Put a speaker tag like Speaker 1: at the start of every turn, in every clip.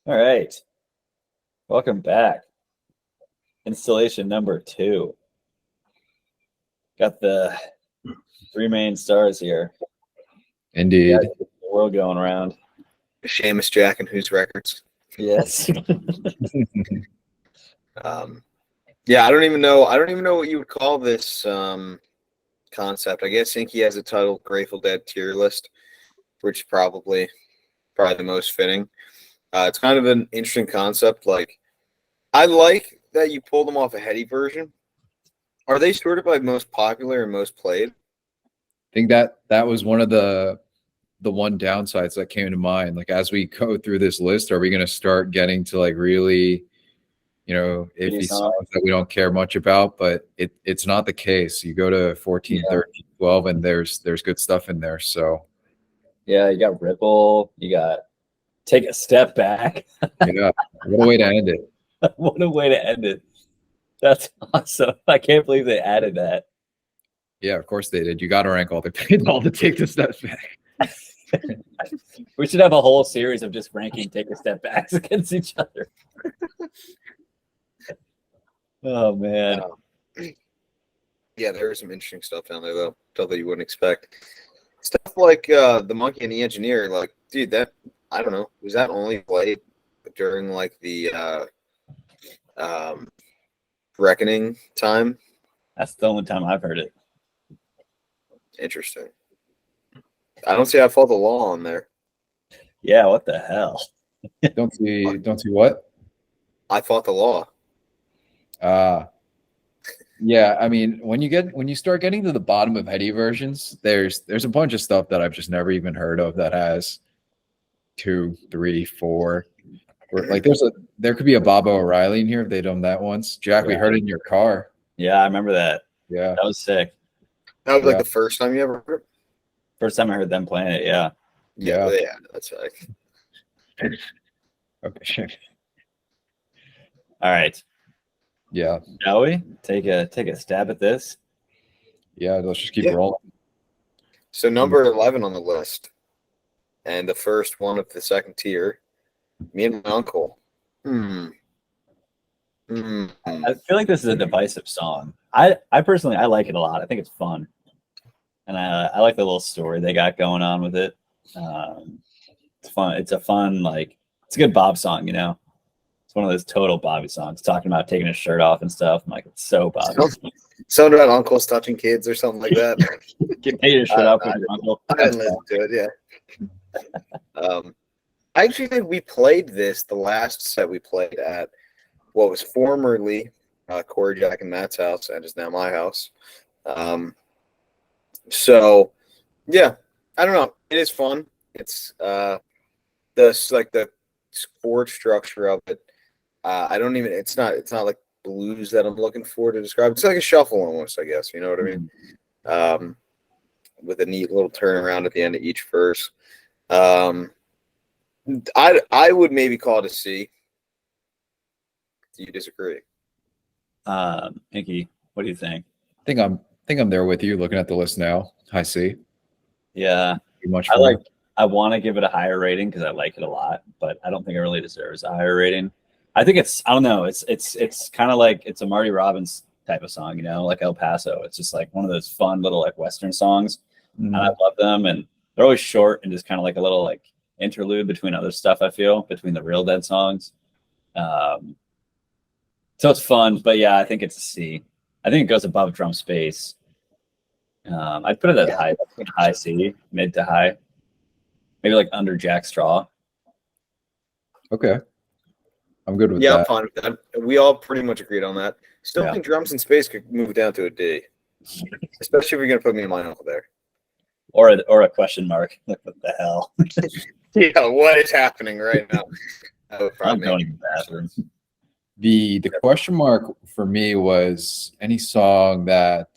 Speaker 1: All right. Welcome back. Installation number 2. Got the 3 main stars here.
Speaker 2: Indeed.
Speaker 1: Got the world going around.
Speaker 3: Seamus, Jack, and Who's Records.
Speaker 1: Yes.
Speaker 3: Yeah, I don't even know what you would call this concept. I guess Inki has a title, Grateful Dead tier list, which is probably the most fitting. It's kind of an interesting concept. Like, I like that you pull them off a heady version. Are they sort of like most popular and most played?
Speaker 2: I think that was one of the one downsides that came to mind. Like, as we go through this list, are we going to start getting to like really, iffy songs that we don't care much about? But it's not the case. You go to 14, 13, 12, and there's good stuff in there. So
Speaker 1: yeah, you got Ripple. You got Take a Step Back.
Speaker 2: yeah, what a way to end it.
Speaker 1: What a way to end it. That's awesome. I can't believe they added that.
Speaker 2: Yeah, of course they did. You got to rank all the Take the Steps Back.
Speaker 1: We should have a whole series of just ranking Take a Step Backs against each other. Oh, man.
Speaker 3: Yeah, there is some interesting stuff down there, though. Stuff that you wouldn't expect. Stuff like The Monkey and the Engineer. Like, dude, that, I don't know, was that only played during, like, the Reckoning time?
Speaker 1: That's the only time I've heard it.
Speaker 3: Interesting. I don't see I Fought the Law on there.
Speaker 1: Yeah, what the hell?
Speaker 2: Don't see what?
Speaker 3: I Fought the Law.
Speaker 2: Yeah, I mean, when you start getting to the bottom of heady versions, there's a bunch of stuff that I've just never even heard of that has 2, 3, 4. Like there could be a Bobo O'Reilly in here if they'd done that once. Jack, we heard it in your car.
Speaker 1: Yeah, I remember that.
Speaker 2: Yeah,
Speaker 1: that was sick.
Speaker 3: That was like the first time you ever heard it?
Speaker 1: First time I heard them playing it. Yeah.
Speaker 3: Yeah, that's right.
Speaker 2: Okay.
Speaker 1: All right.
Speaker 2: Yeah.
Speaker 1: Shall we take a stab at this?
Speaker 2: Yeah, let's just keep rolling.
Speaker 3: So number 11 on the list, and the first one of the second tier, Me and My Uncle.
Speaker 1: I feel like this is a divisive song. I personally like it a lot. I think it's fun, and I like the little story they got going on with it. It's fun. It's a fun, like, it's a good Bob song. It's one of those total Bobby songs, talking about taking his shirt off and stuff. I'm like, it's so Bobby.
Speaker 3: Something about uncles touching kids or something like that.
Speaker 1: Get your shirt off with your uncle.
Speaker 3: I didn't listen to it. Yeah. I actually think we played this the last set we played at what was formerly Corey, Jack, and Matt's house, and is now my house. So yeah, I don't know. It is fun. It's the chord structure of it. I don't even. It's not like blues that I'm looking for to describe. It's like a shuffle almost, I guess. You know what I mean? With a neat little turnaround at the end of each verse. I would maybe call it a C. Do you disagree?
Speaker 1: Inki, what do you think?
Speaker 2: I think I'm there with you. Looking at the list now, I see.
Speaker 1: Yeah,
Speaker 2: much.
Speaker 1: I want to give it a higher rating because I like it a lot, but I don't think it really deserves a higher rating. I think I don't know. It's kind of like it's a Marty Robbins type of song, like El Paso. It's just like one of those fun little like Western songs, and I love them. And they're always short and just kind of like a little like interlude between other stuff. I feel between the Real Dead songs. So it's fun, but yeah, I think it's a C. I think it goes above Drum Space. I'd put it at high C, mid to high, maybe like under Jack Straw.
Speaker 2: Okay, I'm good with that.
Speaker 3: Yeah, I'm fine with that. We all pretty much agreed on that. Still think Drums in Space could move down to a D, especially if you're gonna put Me and My Uncle there,
Speaker 1: or a question mark. Like, what the hell?
Speaker 3: Yeah, what is happening right now?
Speaker 1: I'm going to the bathroom.
Speaker 2: The question mark for me was any song that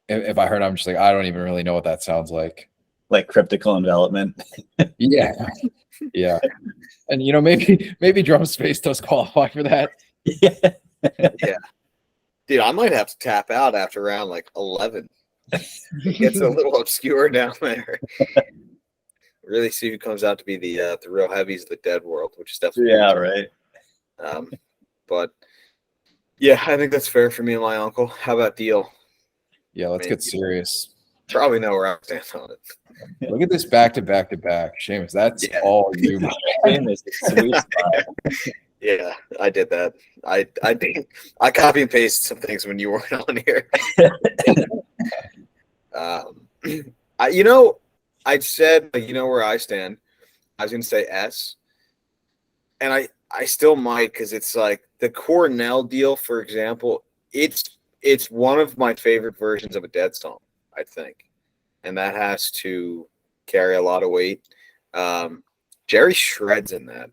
Speaker 2: if I heard, I'm just like, I don't even really know what that sounds like.
Speaker 1: Like Cryptical Envelopment.
Speaker 2: Yeah. And maybe Drum Space does qualify for that.
Speaker 1: Yeah.
Speaker 3: Yeah. Dude, I might have to tap out after round like 11. It gets a little obscure down there. really see who comes out to be the real heavies of the Dead world, which is definitely
Speaker 1: right.
Speaker 3: But yeah, I think that's fair for me and my uncle. How about Deal?
Speaker 2: Yeah, let's get serious.
Speaker 3: Probably know where I stand on it.
Speaker 2: Look at this back to back to back, Seamus. That's all you.
Speaker 1: Seamus, sweet spot.
Speaker 3: Yeah, I did that. I copy and pasted some things when you weren't on here. I said, where I stand. I was gonna say S, and I still might, because it's like the Cornell Deal, for example. It's one of my favorite versions of a Dead song, I think, and that has to carry a lot of weight. Jerry shreds in that.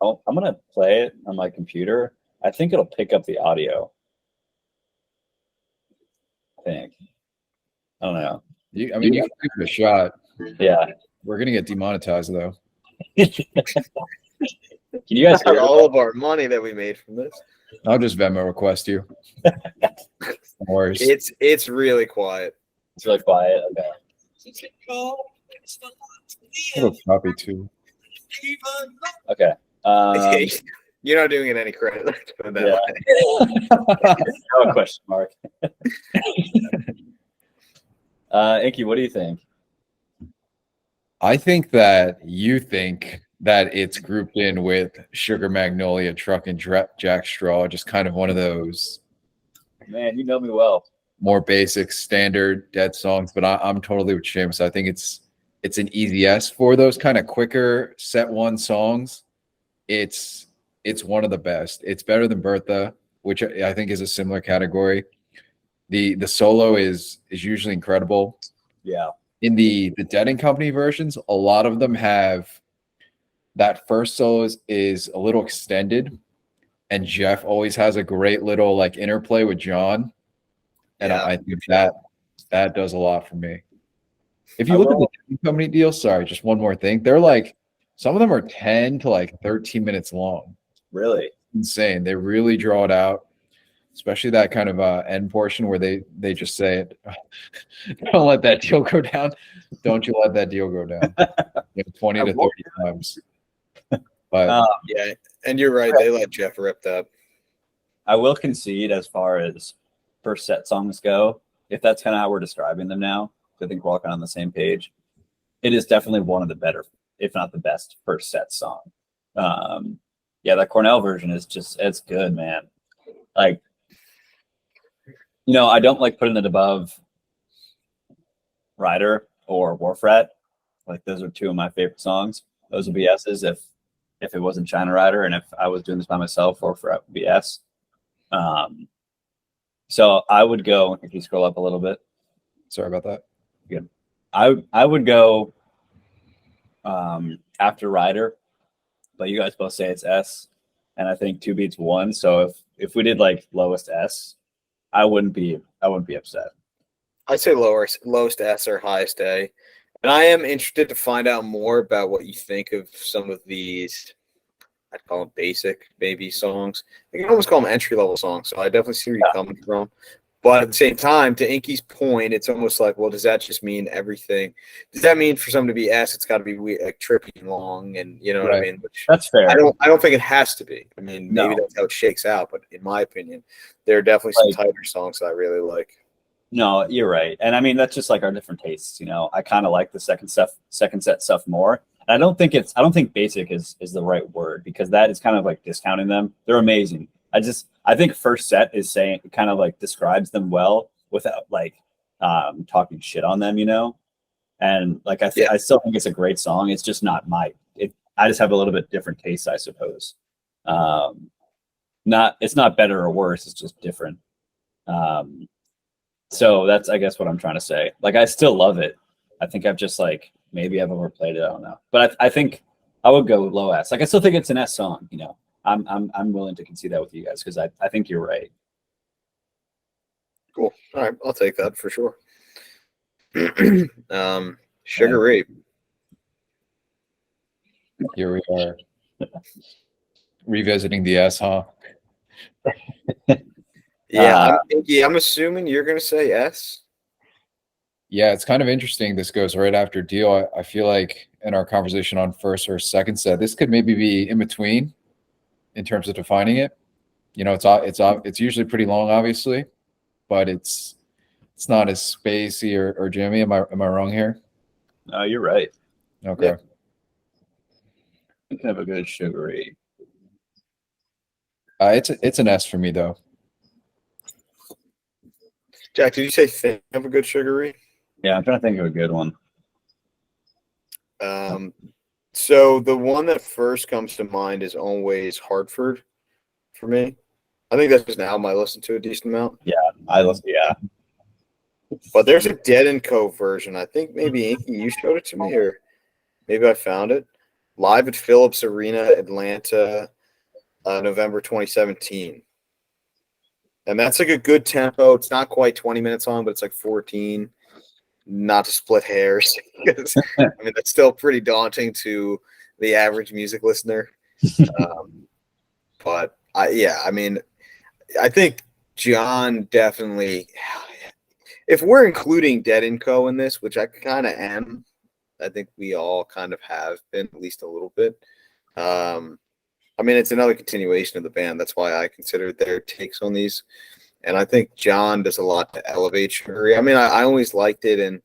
Speaker 1: Oh, I'm gonna play it on my computer. I think it'll pick up the audio. I think. I don't know.
Speaker 2: You can give it a shot.
Speaker 1: Yeah.
Speaker 2: We're gonna get demonetized though.
Speaker 1: Can you guys hear
Speaker 3: all of our money that we made from this?
Speaker 2: I'll just Venmo request you. No worries.
Speaker 3: It's really quiet.
Speaker 1: It's really quiet. Okay.
Speaker 2: It'll copy too.
Speaker 1: Okay.
Speaker 3: You're not doing it any credit.
Speaker 1: No question mark. Inki, what do you think?
Speaker 2: I think that you think that it's grouped in with Sugar Magnolia, Truck and Jack Straw, just kind of one of those.
Speaker 1: Man, you know me well.
Speaker 2: More basic, standard Dead songs, but I'm totally with Seamus. I think it's an easy S for those kind of quicker set one songs. It's one of the best. It's better than Bertha, which I think is a similar category. The solo is usually incredible.
Speaker 1: Yeah.
Speaker 2: In the Dead and Company versions, a lot of them have that first solo is a little extended, and Jeff always has a great little like interplay with John, and I think that does a lot for me. If you look at the Dead and Company deal, sorry, just one more thing, they're like some of them are 10 to like 13 minutes long.
Speaker 1: Really
Speaker 2: insane. They really draw it out, especially that kind of end portion where they just say it. Don't let that deal go down. Don't you let that deal go down. 20 to 30 times. But
Speaker 3: yeah, and you're right. They let Jeff rip that.
Speaker 1: I will concede as far as first set songs go, if that's kind of how we're describing them now. I think we're all kind of on the same page. It is definitely one of the better, if not the best, first set song. Yeah, that Cornell version is it's good, man. Like, I don't like putting it above Rider or Wharf Rat. Like, those are two of my favorite songs. Those would be S's if it wasn't China Rider, and if I was doing this by myself, Wharf Rat would be S. So I would go, if you scroll up a little bit.
Speaker 2: Sorry about that.
Speaker 1: Good. I would go after Rider, but you guys both say it's S, and I think 2 beats 1. So if we did like lowest S, I wouldn't be upset.
Speaker 3: I'd say lowest S or highest A. And I am interested to find out more about what you think of some of these, I'd call them basic baby songs. You can almost call them entry-level songs, so I definitely see where you're coming from. But at the same time, to Inky's point, it's almost like, well, does that just mean everything? Does that mean for something to be S, it's got to be like trippy and long, and you know what I mean? Which
Speaker 1: that's fair.
Speaker 3: I don't think it has to be. I mean, maybe that's how it shakes out, but in my opinion, there are definitely some tighter songs that I really like.
Speaker 1: No, you're right, and I mean that's just like our different tastes. I kind of like the second set stuff more. And I don't think basic is the right word, because that is kind of like discounting them. They're amazing. I think first set is saying, kind of like describes them well without like talking shit on them, and like I still think it's a great song. It's just not I just have a little bit different taste, I suppose. It's not better or worse, it's just different. So that's, I guess, what I'm trying to say. Like, I still love it. I think I've just maybe I've overplayed it. I don't know, but I think I would go low S. Like, I still think it's an S song. I'm willing to concede that with you guys, because I think you're right.
Speaker 3: Cool. All right, I'll take that for sure. Sugar Rape.
Speaker 2: Here we are, revisiting the S, huh?
Speaker 3: Yeah, I'm assuming you're gonna say S.
Speaker 2: Yeah, it's kind of interesting. This goes right after Deal. I feel like in our conversation on first or second set, this could maybe be in between in terms of defining it. You know, it's usually pretty long, obviously, but it's not as spacey or jammy. Am I wrong here?
Speaker 1: No, you're right.
Speaker 2: Okay.
Speaker 3: Yeah.
Speaker 1: You can have a good sugary.
Speaker 2: It's an S for me though.
Speaker 3: Jack, did you say think of a good sugary?
Speaker 1: Yeah, I'm trying to think of a good one.
Speaker 3: So the one that first comes to mind is always Hartford for me. I think that's just an album I listen to a decent amount.
Speaker 1: Yeah.
Speaker 3: But there's a Dead & Co version. I think maybe Inky, you showed it to me, or maybe I found it. Live at Phillips Arena, Atlanta, November 2017. And that's like a good tempo. It's not quite 20 minutes long, but it's like 14. Not to split hairs. I mean, that's still pretty daunting to the average music listener. But I mean, I think John definitely, if we're including Dead & Co in this, which I kind of am, I think we all kind of have been, at least a little bit. I mean, it's another continuation of the band. That's why I consider their takes on these. And I think John does a lot to elevate Sugary. I mean, I always liked it, and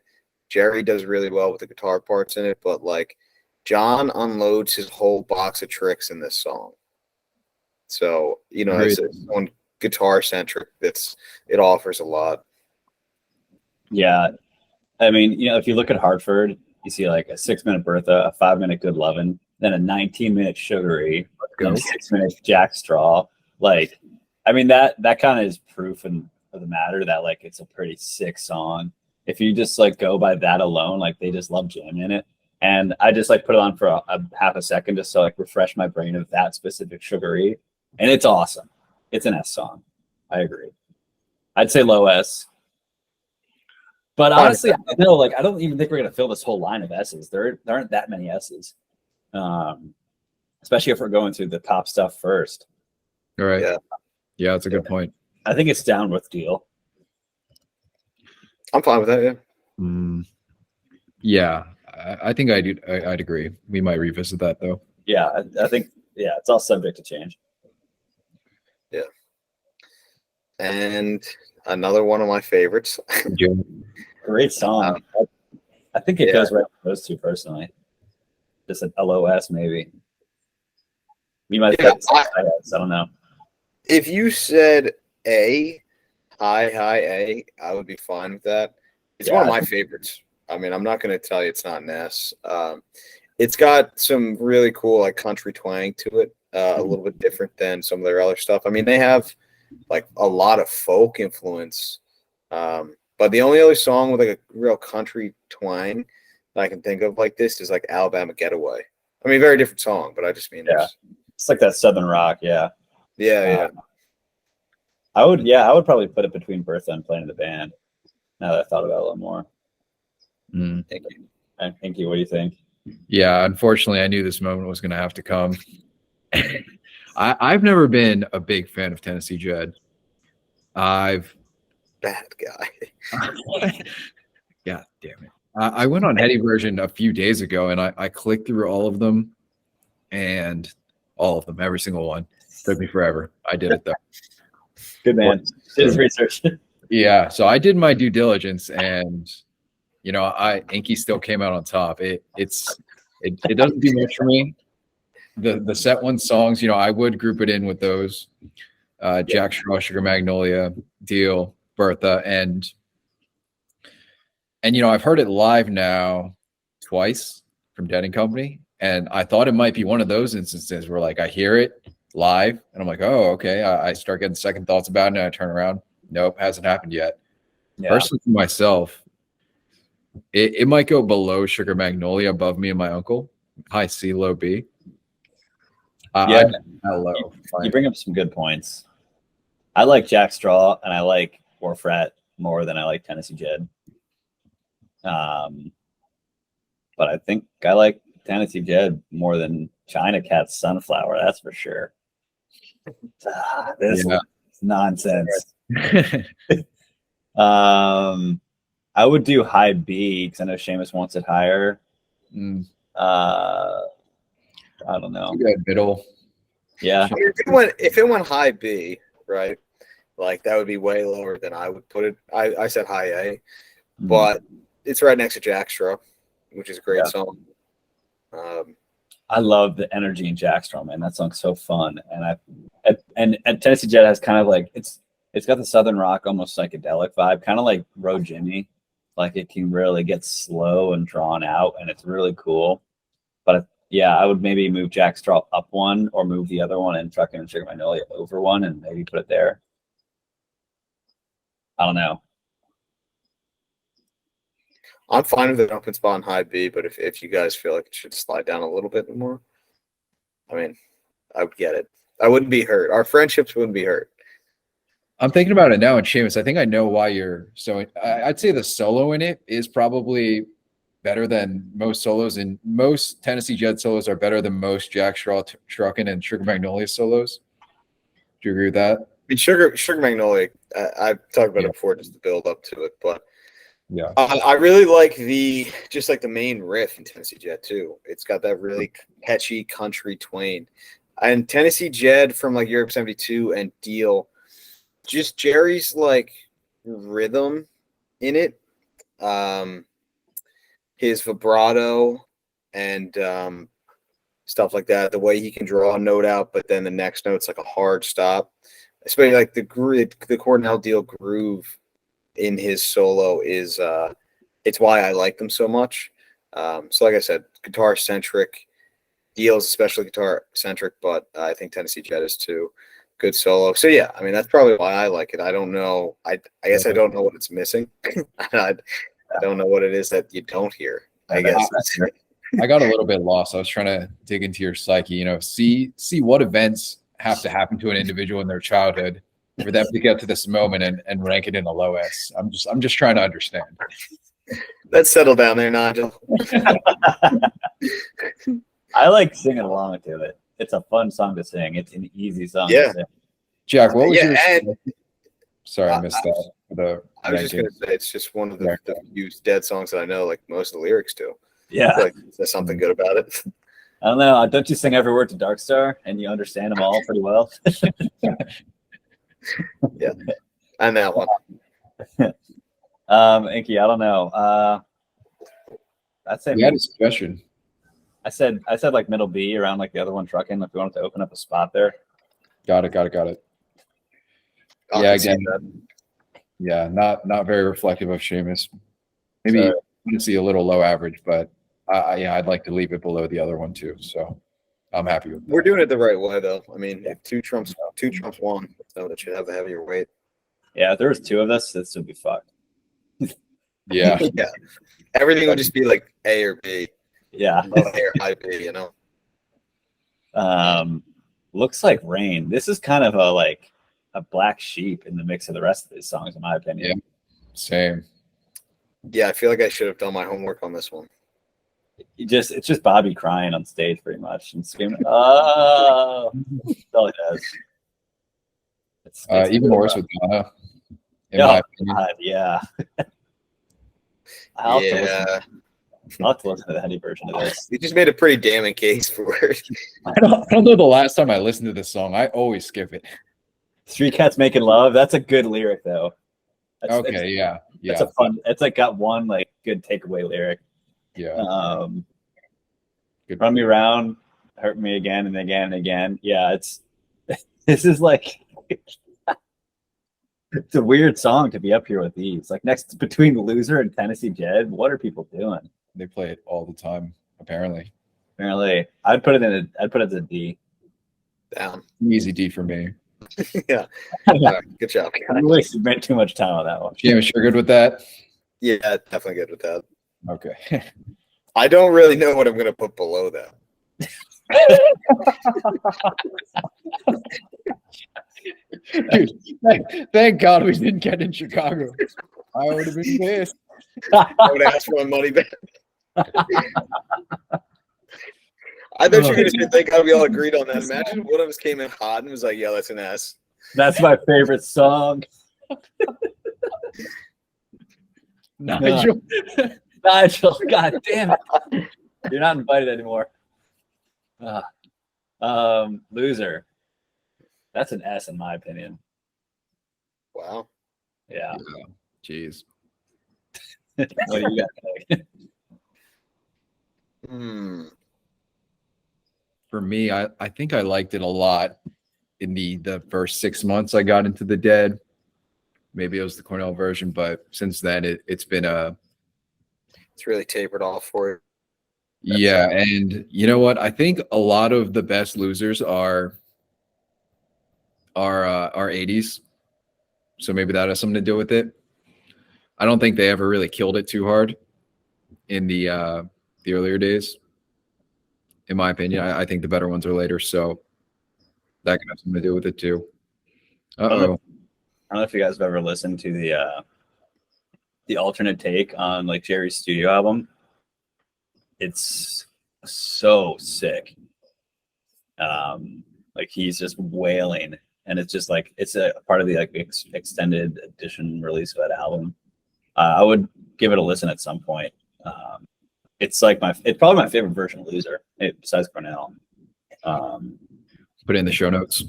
Speaker 3: Jerry does really well with the guitar parts in it, but like John unloads his whole box of tricks in this song. So, you know, it's one guitar centric. It offers a lot.
Speaker 1: Yeah. I mean, you know, if you look at Hartford, you see like a 6-minute Bertha, a 5-minute Good Lovin', then a 19-minute Sugary, then a 6-minute Jack Straw. Like, I mean, that kind of is proof of the matter that like it's a pretty sick song. If you just like go by that alone, like they just love jamming in it. And I just like put it on for a half a second just to like refresh my brain of that specific Sugary. And it's awesome. It's an S song. I agree. I'd say low S. But honestly, I don't even think we're gonna fill this whole line of S's. There aren't that many S's. Especially if we're going through the top stuff first.
Speaker 2: All right. Yeah, that's a good point.
Speaker 1: I think it's down with Deal.
Speaker 3: I'm fine with that,
Speaker 2: yeah. I think I'd agree. We might revisit that though.
Speaker 1: Yeah, I think it's all subject to change.
Speaker 3: Yeah. And another one of my favorites.
Speaker 1: Great song. I think it goes right with those two personally. Just an LOS maybe. We might have I don't know.
Speaker 3: If you said A, high A, I would be fine with that. It's one of my favorites. I mean, I'm not going to tell you it's not an S. It's got some really cool like country twang to it, a little bit different than some of their other stuff. I mean, they have like a lot of folk influence, but the only other song with like a real country twang that I can think of like this is like Alabama Getaway. I mean, very different song, but I just mean
Speaker 1: it's like that Southern rock, yeah. I would probably put it between Bertha and Playing in the Band. Now that I thought about it a little more. Thank you. What do you think?
Speaker 2: Yeah, unfortunately, I knew this moment was going to have to come. I've never been a big fan of Tennessee Jed. Bad guy. God damn it. I went on Heady Version a few days ago, and I clicked through all of them, every single one. Took me forever. I did it though.
Speaker 1: Good man. Did his research.
Speaker 2: Yeah, so I did my due diligence, and you know, Inky still came out on top. It doesn't do much for me. The set one songs, you know, I would group it in with those. Jack Straw, Sugar Magnolia, Deal, Bertha, and you know, I've heard it live now twice from Dead & Company, and I thought it might be one of those instances where like I hear it live and I'm like, oh, okay. I start getting second thoughts about it and I turn around. Nope, hasn't happened yet. Yeah. Personally, for myself, it might go below Sugar Magnolia, above Me and My Uncle. High C, low B.
Speaker 1: Low. You bring up some good points. I like Jack Straw and I like Warfrat more than I like Tennessee Jed. But I think I like Tennessee Jed more than China Cat's Sunflower. That's for sure. This is nonsense. I I would do high B because I know Seamus wants it higher. I don't know.
Speaker 2: Middle.
Speaker 1: Yeah.
Speaker 3: If it went high B, right? Like that would be way lower than I would put it. I said high A, but it's right next to Jackstraw, which is a great song.
Speaker 1: I love the energy in Jackstraw, man. That song's so fun, and Tennessee Jet has kind of like it's got the Southern rock, almost psychedelic vibe, kind of like Road Jimmy. Like it can really get slow and drawn out, and it's really cool. But yeah, I would maybe move Jackstraw up one, or move the other one and Truckin' and Sugar Magnolia over one, and maybe put it there. I don't know.
Speaker 3: I'm fine with an open spot in high B, but if you guys feel like it should slide down a little bit more, I mean, I would get it. I wouldn't be hurt. Our friendships wouldn't be hurt.
Speaker 2: I'm thinking about it now, and Seamus, I think I know why you're so. I'd say the solo in it is probably better than most solos, and most Tennessee Jet solos are better than most Jackstraw, Truckin', and Sugar Magnolia solos. Do you agree with that?
Speaker 3: I mean, Sugar Magnolia, I've talked about it before, just to build up to it, but
Speaker 2: yeah,
Speaker 3: I really like the main riff in Tennessee Jet too. It's got that really catchy country twang, and Tennessee Jet from like Europe '72 and Deal. Just Jerry's like rhythm in it, his vibrato and stuff like that. The way he can draw a note out, but then the next note's like a hard stop. Especially like the Cornell Deal groove in his solo is it's why I like them so much. So like I said, guitar centric. Deal's especially guitar centric, but I think Tennessee Jet is too. Good solo. So yeah, I mean that's probably why I like it. I don't know. I guess I don't know what it's missing. I don't know what it is that you don't hear. I guess
Speaker 2: I got a little bit lost. I was trying to dig into your psyche. You know, see what events have to happen to an individual in their childhood for them to get to this moment and rank it in the low S. I'm just trying to understand.
Speaker 3: Let's settle down there, Nigel.
Speaker 1: I like singing along to it. It's a fun song to sing. It's an easy song to sing.
Speaker 2: Jack, what was your... Sorry, I missed that.
Speaker 3: I was just going to say, it's just one of the few Dead songs that I know, like most of the lyrics to.
Speaker 1: Yeah.
Speaker 3: Like, there's something good about it.
Speaker 1: I don't know. Don't you sing every word to Dark Star and you understand them all pretty well?
Speaker 3: Yeah. And that one.
Speaker 1: Inki, I don't know. I'd say...
Speaker 2: We had a suggestion.
Speaker 1: I said like middle B around like the other one, Truckin', if you wanted to open up a spot there.
Speaker 2: Got it. Yeah, again, yeah, not very reflective of Seamus. Maybe you want to see a little low average, but I'd like to leave it below the other one too. So I'm happy with that.
Speaker 3: We're doing it the right way though. I mean, if two trumps one, so that should have a heavier weight.
Speaker 1: Yeah, if there was two of us, this would be fucked.
Speaker 2: Yeah.
Speaker 3: Yeah. Everything would just be like A or B.
Speaker 1: Yeah.
Speaker 3: A or high B, you know.
Speaker 1: Looks like Rain. This is kind of a black sheep in the mix of the rest of these songs, in my opinion.
Speaker 2: Yeah. Same.
Speaker 3: Yeah, I feel like I should have done my homework on this one.
Speaker 1: It's just Bobby crying on stage pretty much and screaming, "Oh!" That's all he does. It's
Speaker 2: even worse with Ghana, in
Speaker 1: my
Speaker 2: opinion.
Speaker 1: God, yeah. I'll have to listen to the heady version of this.
Speaker 3: You just made a pretty damning case for it.
Speaker 2: I don't know the last time I listened to this song. I always skip it.
Speaker 1: Street Cats Making Love. That's a good lyric, though.
Speaker 2: Yeah.
Speaker 1: That's a fun. It's like got one like good takeaway lyric.
Speaker 2: Yeah.
Speaker 1: Good. Run me around, hurt me again and again and again. Yeah, this is like it's a weird song to be up here with these. Like between Loser and Tennessee Jet, what are people doing?
Speaker 2: They play it all the time, apparently.
Speaker 1: I'd put it as a D.
Speaker 3: Down.
Speaker 2: Easy D for me.
Speaker 3: Yeah. Good job.
Speaker 1: I wasted too much time on that one.
Speaker 2: Seamus, you're good with that?
Speaker 3: Yeah, definitely good with that.
Speaker 2: Okay.
Speaker 3: I don't really know what I'm going to put below that.
Speaker 2: Dude, thank God we didn't get in Chicago. I would have been pissed.
Speaker 3: I would ask for my money back. I thought you were going to say thank God we all agreed on that. Imagine one of us came in hot and was like, yeah, that's an S.
Speaker 1: That's my favorite song.
Speaker 2: Nigel.
Speaker 1: Nigel, god damn it. You're not invited anymore. Loser. That's an S in my opinion.
Speaker 3: Wow.
Speaker 1: Yeah.
Speaker 2: Jeez.
Speaker 1: What do you got?
Speaker 2: For me, I think I liked it a lot in the first 6 months I got into the Dead. Maybe it was the Cornell version, but since then it's been
Speaker 3: it's really tapered off for you.
Speaker 2: Yeah, and you know what? I think a lot of the best losers are 80s. So maybe that has something to do with it. I don't think they ever really killed it too hard in the earlier days. In my opinion, I think the better ones are later, so that can have something to do with it too.
Speaker 1: I don't know if you guys have ever listened to the alternate take on like Jerry's studio album. It's so sick. Like he's just wailing, and it's just like it's a part of the like extended edition release of that album. I would give it a listen at some point. It's like it's probably my favorite version of Loser, besides Cornell.
Speaker 2: Put it in the show notes.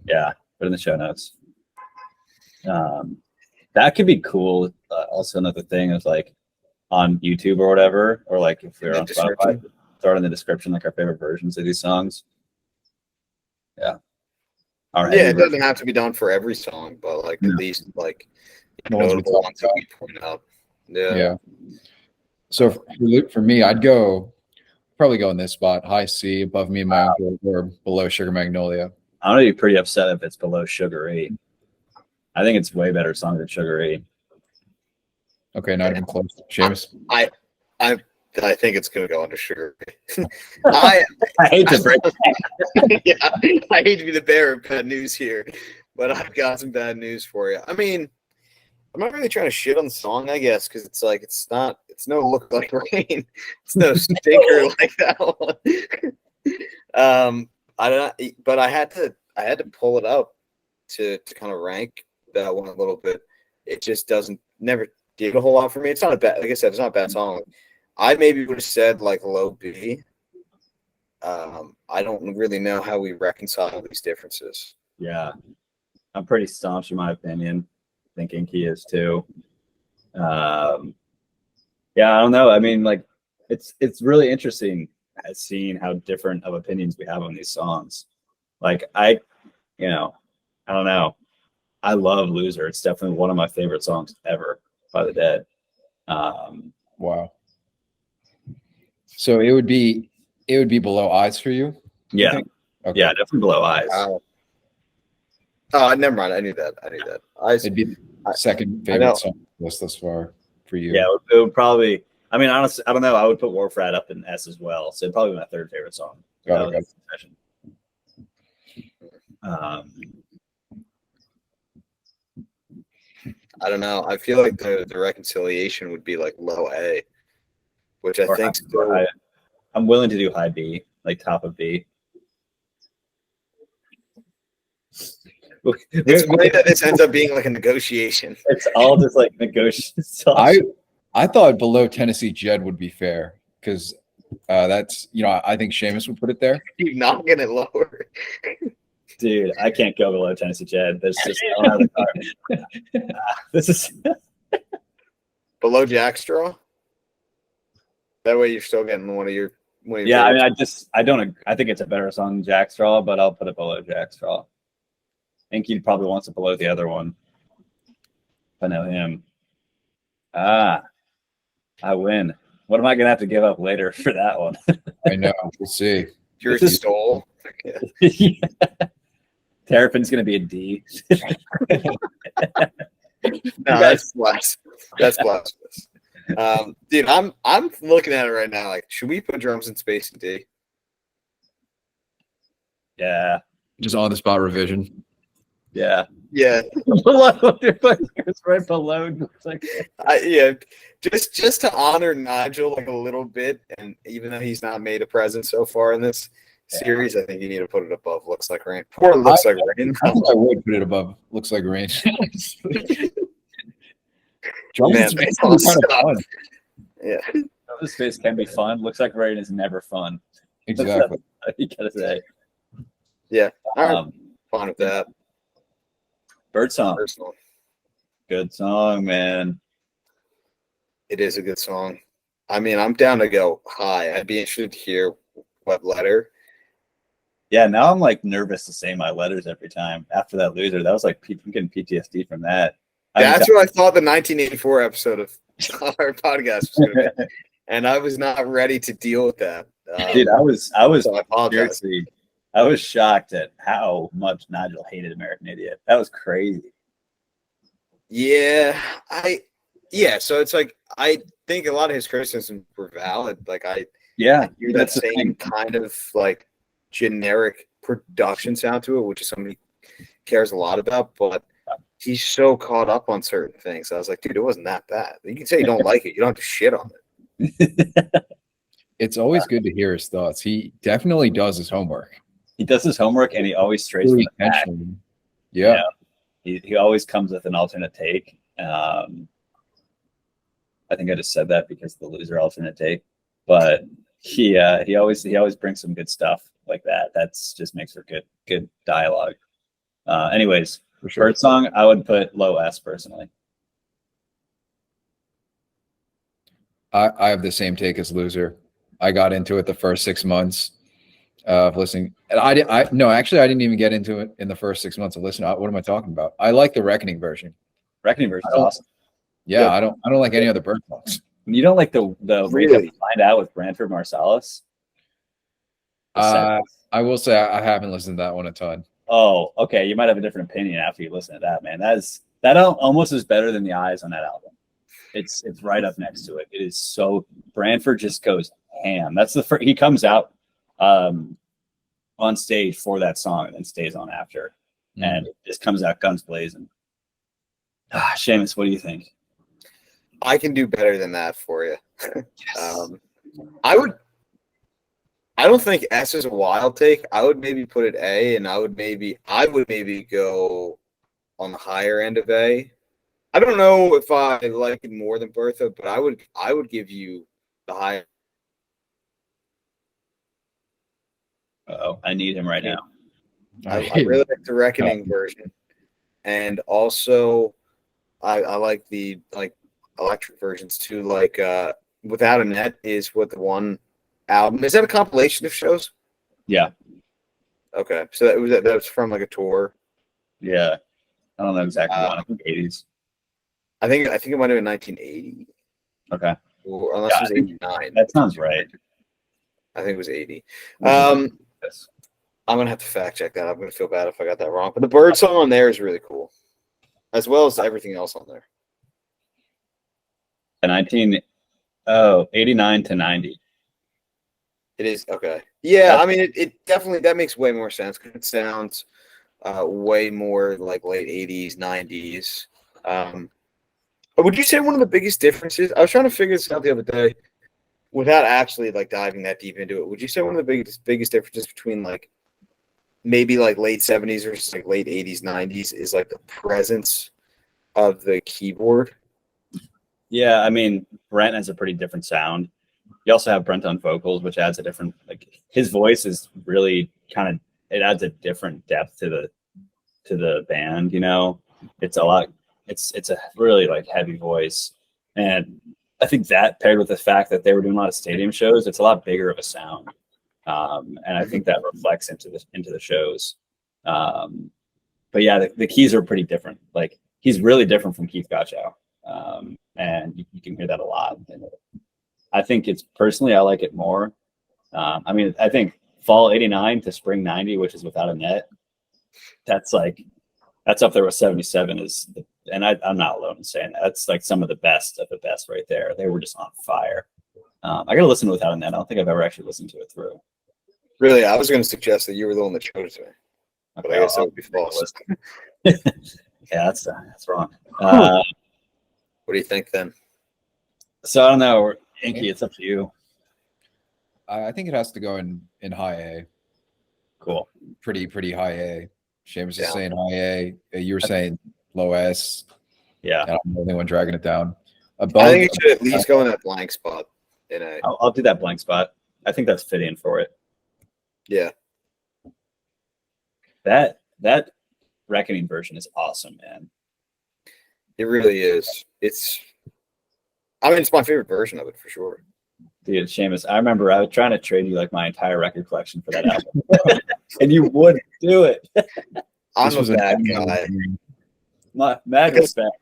Speaker 1: Yeah, put it in the show notes. That could be cool. Also, another thing is like on YouTube or whatever, or like if we're on Spotify, throw it in the description, like our favorite versions of these songs. Yeah.
Speaker 3: All right. Yeah, it doesn't have to be done for every song, but like at least like notable ones that we point out. Yeah.
Speaker 2: So for me, I'd probably go in this spot: High C, Above Me and My Uncle, or below Sugar Magnolia.
Speaker 1: I'm gonna be pretty upset if it's below Sugar 8. I think it's way better song than Sugar 8.
Speaker 2: Okay, not even close. Seamus?
Speaker 3: I think it's gonna go under Sugar 8. I
Speaker 1: hate to break
Speaker 3: yeah, I hate to be the bearer of bad news here, but I've got some bad news for you. I mean, I'm not really trying to shit on the song, I guess, because it's like it's no Look Like Rain. It's no stinker like that one. I don't know, but I had to pull it up to kind of rank that one a little bit. It just never did a whole lot for me. It's not a bad, like I said, it's not a bad song. I maybe would have said like low B. I don't really know how we reconcile these differences.
Speaker 1: Yeah, I'm pretty staunch in my opinion. I think Inki is too. Yeah, I don't know. I mean, like, it's really interesting seeing how different of opinions we have on these songs. Like, I don't know. I love Loser. It's definitely one of my favorite songs ever by the Dead.
Speaker 2: Wow. So it would be below Eyes for you?
Speaker 1: Yeah. Okay. Yeah, definitely below Eyes.
Speaker 3: Oh, never mind. I knew that. Eyes.
Speaker 2: It'd be the second favorite song list thus far for you.
Speaker 1: Yeah, it would probably. I mean, honestly, I don't know. I would put Wharf Rat up in S as well. So it'd probably be my third favorite song.
Speaker 3: I don't know. I feel like the reconciliation would be like low A, which I think
Speaker 1: I'm willing to do high B, like top of B.
Speaker 3: It's funny that this ends up being like a negotiation.
Speaker 1: It's all just like negotiation.
Speaker 2: I thought below Tennessee Jed would be fair because that's I think Seamus would put it there.
Speaker 3: You're not gonna lower.
Speaker 1: Dude, I can't go below Tennessee Jed. There's just I don't have the car. This is
Speaker 3: below Jackstraw. That way, you're still getting one of your.
Speaker 1: Yeah, I mean, I think it's a better song than Jackstraw, but I'll put it below Jackstraw. Inky probably wants it below the other one. I know him. I win. What am I gonna have to give up later for that one?
Speaker 2: I know. We'll see.
Speaker 3: Your soul.
Speaker 1: Yeah. Terrapin's gonna be a D.
Speaker 3: No, that's blasphemous. That's blasphemous. Dude, I'm looking at it right now. Like, should we put drums in space in D?
Speaker 1: Yeah.
Speaker 2: Just on the spot revision.
Speaker 1: Yeah.
Speaker 3: Yeah.
Speaker 1: It's right below. Like,
Speaker 3: yeah. Just to honor Nigel like a little bit, and even though he's not made a presence so far in this series, I think you need to put it above Looks Like Rain. Poor Looks Like Rain.
Speaker 2: I would put it above Looks Like Rain. Drums
Speaker 3: Man,
Speaker 2: is
Speaker 3: they
Speaker 2: kind
Speaker 3: all
Speaker 2: of
Speaker 3: suck.
Speaker 2: fun.
Speaker 3: Yeah.
Speaker 1: This space can be fun. Looks like rain is never fun.
Speaker 2: Exactly.
Speaker 1: You gotta say.
Speaker 3: Yeah. I'm
Speaker 1: Um,
Speaker 3: fine with that.
Speaker 1: Bird Song,
Speaker 3: Personally,
Speaker 1: good song, man.
Speaker 3: it is a good song. I mean, I'm down to go high. I'd be interested to hear what letter.
Speaker 1: Yeah, now I'm like nervous to say my letters every time after that loser. That was like I'm getting PTSD from that.
Speaker 3: That's what I thought the 1984 episode of our podcast was going to be, and I was not ready to deal with that.
Speaker 1: Dude, I was
Speaker 3: So I apologize.
Speaker 1: seriously, I was shocked at how much Nigel hated American Idiot. That was crazy.
Speaker 3: Yeah, so it's like I think a lot of his criticisms were valid. Like I
Speaker 1: Yeah,
Speaker 3: hear that same kind of like generic production sound to it, which is something he cares a lot about, but he's so caught up on certain things. I was like, dude, it wasn't that bad. You can say you don't like it. You don't have to shit on it.
Speaker 2: It's always good to hear his thoughts. He definitely does his homework.
Speaker 1: He does his homework and he always strays from the back.
Speaker 2: Yeah.
Speaker 1: He always comes with an alternate take. I think I just said that because of the loser alternate take, but he always brings some good stuff like that. That's just makes for good dialogue. Anyways,
Speaker 2: For sure.
Speaker 1: Bird Song, I would put low S personally.
Speaker 2: I have the same take as loser. I got into it the first 6 months of listening. And I didn't even get into it in the first 6 months of listening. What am I talking about? I like the Reckoning version.
Speaker 1: Reckoning version is awesome.
Speaker 2: Yeah, I don't like any other Bird songs.
Speaker 1: You don't like the
Speaker 3: Really?
Speaker 1: Find Out with Branford Marsalis?
Speaker 2: I will say I haven't listened to that one a ton.
Speaker 1: Oh, okay. You might have a different opinion after you listen to that, man. That almost is better than the Eyes on that album. It's right up next to it. It is so Branford just goes ham. That's the first he comes out on stage for that song and then stays on after, and it just comes out guns blazing. Seamus, what do you think?
Speaker 3: I can do better than that for you.
Speaker 1: Yes.
Speaker 3: I don't think S is a wild take. I would maybe put it A, and I would maybe go on the higher end of A. I don't know if I like it more than Bertha, but I would give you the higher.
Speaker 1: Oh, I need him right now.
Speaker 3: I really like the Reckoning version, and also I like the electric versions too. Like Without a Net is what the one album is. That a compilation of shows?
Speaker 1: Yeah,
Speaker 3: Okay, so that was from like a tour.
Speaker 1: yeah. I don't know exactly what. I think 80s.
Speaker 3: I think it might have been 1980,
Speaker 1: Okay,
Speaker 3: or unless it was 89.
Speaker 1: that sounds right.
Speaker 3: I think it was 80.
Speaker 1: Yes.
Speaker 3: I'm gonna have to fact check that. I'm gonna feel bad if I got that wrong. But the Bird song on there is really cool, as well as everything else on there.
Speaker 1: The 89 to 90.
Speaker 3: It is okay. Yeah, I mean, it definitely that makes way more sense because it sounds way more like late 80s, 90s. Would you say one of the biggest differences? I was trying to figure this out the other day, without actually like diving that deep into it. Would you say one of the biggest differences between like maybe like late 70s versus like late 80s, 90s is like the presence of the keyboard?
Speaker 1: Yeah, I mean, Brent has a pretty different sound. You also have Brent on vocals, which adds a different, like his voice is really it adds a different depth to the band, you know. It's a really like heavy voice. And I think that paired with the fact that they were doing a lot of stadium shows, it's a lot bigger of a sound. And I think that reflects into the shows. But yeah, the keys are pretty different. Like he's really different from Keith Gottschalk. And you can hear that a lot. And I think I like it more. I mean, I think fall 89 to spring 90, which is Without a Net, that's up there with 77 and I'm not alone in saying that. That's like some of the best right there. They were just on fire. I got to listen to Without a Net. I don't think I've ever actually listened to it through.
Speaker 3: Really, I was going to suggest that you were the one that chose it to me, but I guess that would be false.
Speaker 1: Yeah, that's wrong.
Speaker 3: What do you think then?
Speaker 1: So I don't know, Inky. It's up to you.
Speaker 2: I think it has to go in high A.
Speaker 1: Cool.
Speaker 2: Pretty high A. Seamus is
Speaker 3: Yeah.
Speaker 2: saying high A. You were saying low S.
Speaker 1: Yeah.
Speaker 2: And I'm the only one dragging it down. above.
Speaker 3: I think it should at least go in that blank spot.
Speaker 1: I'll do that blank spot. I think that's fitting for it.
Speaker 3: Yeah.
Speaker 1: That Reckoning version is awesome, man.
Speaker 3: It really is. It's my favorite version of it for sure.
Speaker 1: Dude, Seamus, I remember I was trying to trade you like my entire record collection for that album, and you wouldn't do it.
Speaker 3: I'm a bad guy.
Speaker 1: Mad respect.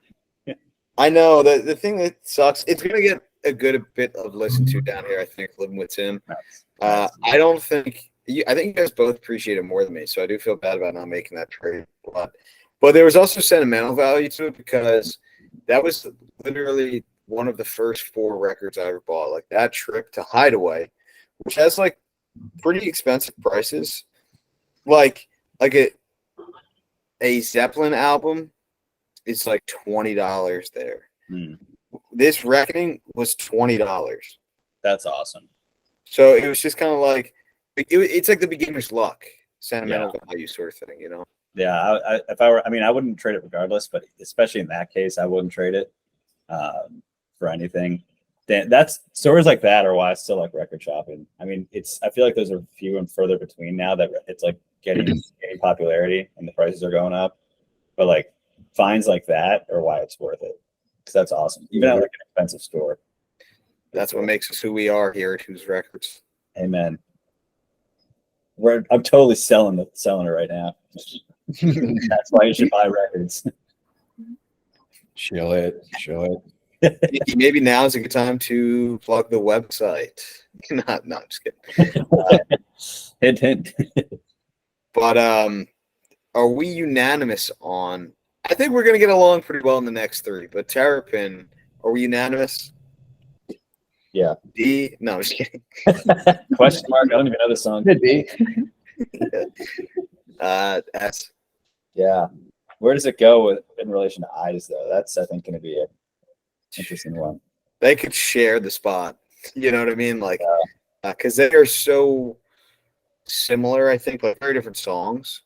Speaker 3: I know the thing that sucks. It's gonna get a good bit of listen to down here. I think living with Tim. I don't think. I think you guys both appreciate it more than me, so I do feel bad about not making that trade. But there was also sentimental value to it because that was literally one of the first 4 records I ever bought. Like that trip to Hideaway, which has like pretty expensive prices, like a Zeppelin album is like $20 there. This Reckoning was $20.
Speaker 1: That's awesome.
Speaker 3: So it was just kind of like it's like the beginner's luck, sentimental value sort of thing, you know?
Speaker 1: Yeah, if I were, I mean, I wouldn't trade it regardless, but especially in that case, I wouldn't trade it for anything. That's stories like that are why I still like record shopping. I mean, I feel like those are few and further between now that it's like getting popularity and the prices are going up. But like finds like that are why it's worth it. Because that's awesome. Even at like an expensive store.
Speaker 3: That's what makes us who we are here at Who's Records.
Speaker 1: Amen. I'm totally selling it right now. That's why you should buy records.
Speaker 2: Chill it.
Speaker 3: Maybe now is a good time to plug the website. No, I'm just kidding.
Speaker 1: Hint.
Speaker 3: But are we unanimous on? I think we're gonna get along pretty well in the next 3. But Terrapin, are we unanimous?
Speaker 1: Yeah.
Speaker 3: D? No, I'm just kidding.
Speaker 1: Question mark. I don't even know the song.
Speaker 2: Could be.
Speaker 3: S.
Speaker 1: Yeah. Where does it go in relation to Eyes, though? That's, I think, going to be an interesting one.
Speaker 3: They could share the spot. You know what I mean? Like, because they are so similar, I think, like very different songs.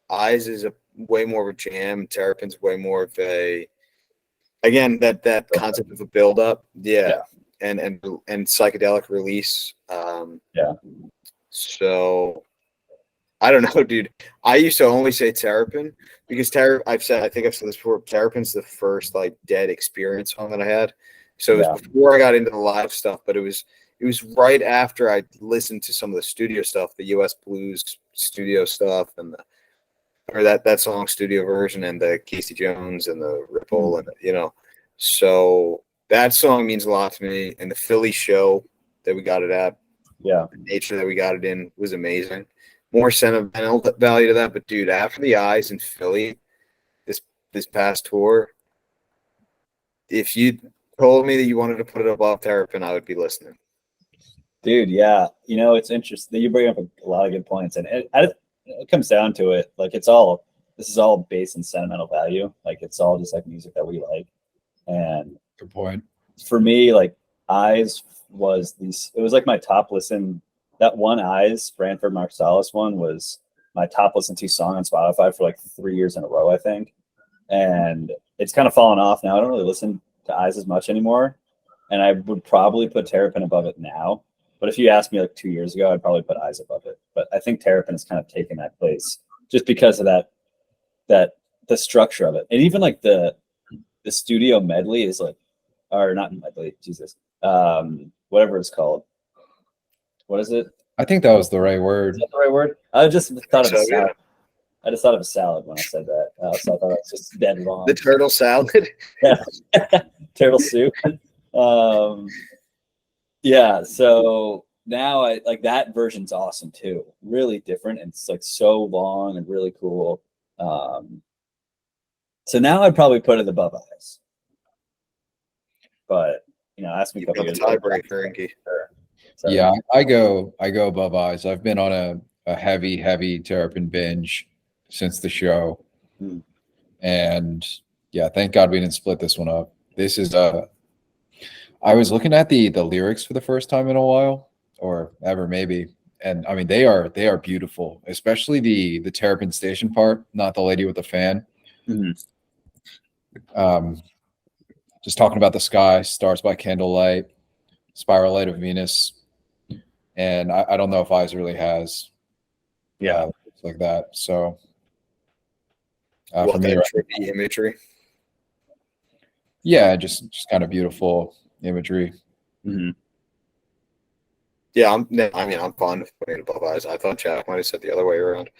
Speaker 3: Eyes is way more of a jam. Terrapin's way more of a, again, that concept of a build-up. Yeah. And psychedelic release. So I don't know, dude. I used to only say Terrapin because I think I've said this before. Terrapin's the first like dead experience song that I had. So it was before I got into the live stuff, but it was right after I listened to some of the studio stuff, the US Blues studio stuff, and that song studio version, and the Casey Jones and the Ripple, and so that song means a lot to me. And the Philly show that we got it at, the nature that we got it in was amazing. More sentimental value to that, but dude, after the Eyes in Philly, this past tour, if you told me that you wanted to put it above Terrapin, I would be listening.
Speaker 1: Dude, yeah, it's interesting. You bring up a lot of good points, and it comes down to it. Like this is all based in sentimental value. Like it's all just like music that we like. And
Speaker 2: good point.
Speaker 1: For me, like Eyes it was like my top listen. That one Eyes Branford Marsalis one was my top listened to song on Spotify for like 3 years in a row, I think. And it's kind of fallen off now. I don't really listen to Eyes as much anymore. And I would probably put Terrapin above it now. But if you asked me like 2 years ago, I'd probably put Eyes above it. But I think Terrapin has kind of taken that place just because of the structure of it. And even like the studio medley is like, or not medley, Jesus. Whatever it's called. What is it?
Speaker 2: I think that was the right word.
Speaker 1: Is that the right word? I just thought of a salad. I just thought of a salad when I said that. So I thought it was just dead wrong.
Speaker 3: The turtle salad?
Speaker 1: Yeah. Turtle soup. Yeah, so now I like that version's awesome too. Really different, and it's like so long and really cool. So now I'd probably put it above Eyes. But ask me a couple years ago.
Speaker 3: Tiebreaker, Inki.
Speaker 2: So, yeah, I go above Eyes. I've been on a heavy Terrapin binge since the show. And yeah, thank God we didn't split this one up. This is I was looking at the lyrics for the first time in a while, or ever maybe. And I mean they are beautiful, especially the Terrapin Station part, not the lady with the fan. just talking about the sky, stars by candlelight, spiral light of Venus, and I don't know if Eyes really has like that. So for me,
Speaker 3: trippy imagery.
Speaker 2: Yeah, just kind of beautiful imagery.
Speaker 1: Mm-hmm.
Speaker 3: Yeah, I'm fond of putting it above Eyes. I thought Jack might have said the other way around.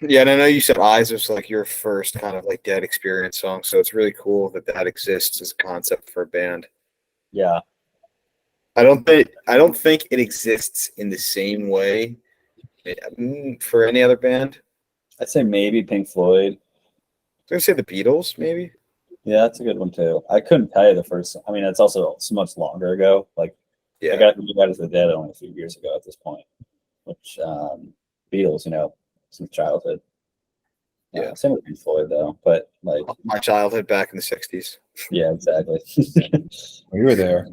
Speaker 3: Yeah, and I know you said Eyes was like your first kind of like Dead experience song, so it's really cool that that exists as a concept for a band.
Speaker 1: Yeah.
Speaker 3: I don't think it exists in the same way for any other band.
Speaker 1: I'd say maybe Pink Floyd.
Speaker 3: I was gonna say the Beatles, maybe.
Speaker 1: Yeah, that's a good one too. I couldn't tell you the first. I mean, it's also so much longer ago. Like,
Speaker 3: Yeah,
Speaker 1: I got to the Dead only a few years ago at this point. Which Beatles, since childhood.
Speaker 3: Yeah.
Speaker 1: Same with Pink Floyd though, but like
Speaker 3: my childhood back in the '60s.
Speaker 1: Yeah, exactly.
Speaker 2: We were there.